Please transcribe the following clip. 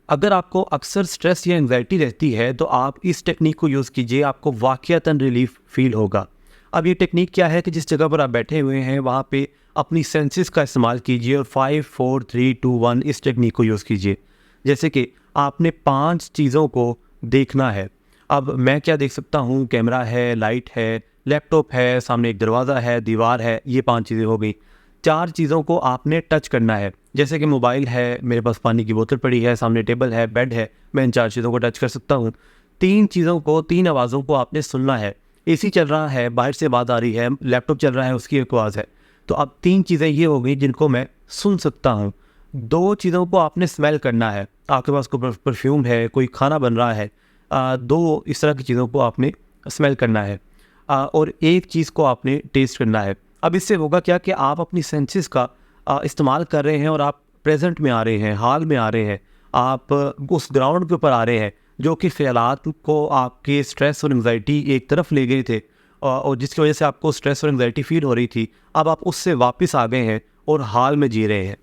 अगर आपको अक्सर स्ट्रेस या एंग्जाइटी रहती है तो आप इस टेक्निक को यूज़ कीजिए, आपको वाक़ईतन रिलीफ फ़ील होगा। अब ये टेक्निक क्या है कि जिस जगह पर आप बैठे हुए हैं वहाँ पे अपनी सेंसेस का इस्तेमाल कीजिए और 5 4 3 2 1 इस टेक्निक को यूज़ कीजिए। जैसे कि आपने 5 चीज़ों को देखना है। अब मैं क्या देख सकता हूँ, कैमरा है, लाइट है, लैपटॉप है, सामने एक दरवाज़ा है, दीवार है, ये 5 चीज़ें हो गई। 4 चीज़ों को आपने टच करना है, जैसे कि मोबाइल है, मेरे पास पानी की बोतल पड़ी है, सामने टेबल है, बेड है, मैं इन 4 चीज़ों को टच कर सकता हूँ। 3 चीज़ों को, 3 आवाज़ों को आपने सुनना है। एसी चल रहा है, बाहर से आवाज़ आ रही है, लैपटॉप चल रहा है, उसकी एक आवाज़ है। तो अब 3 चीज़ें ये हो गई जिनको मैं सुन सकता हूँ। 2 चीज़ों को आपने स्मेल करना है, आपके पास कोई परफ्यूम है, कोई खाना बन रहा है, 2 इस तरह की चीज़ों को आपने स्मेल करना है, और 1 चीज़ को आपने टेस्ट करना है। अब इससे होगा क्या कि आप अपनी सेंसेस का इस्तेमाल कर रहे हैं और आप प्रेजेंट में आ रहे हैं, हाल में आ रहे हैं, आप उस ग्राउंड के ऊपर आ रहे हैं जो कि ख्यालात को आपके स्ट्रेस और एंग्जाइटी एक तरफ ले गए थे, और जिसकी वजह से आपको स्ट्रेस और एंग्जाइटी फील हो रही थी। अब आप उससे वापस आ गए हैं और हाल में जी रहे हैं।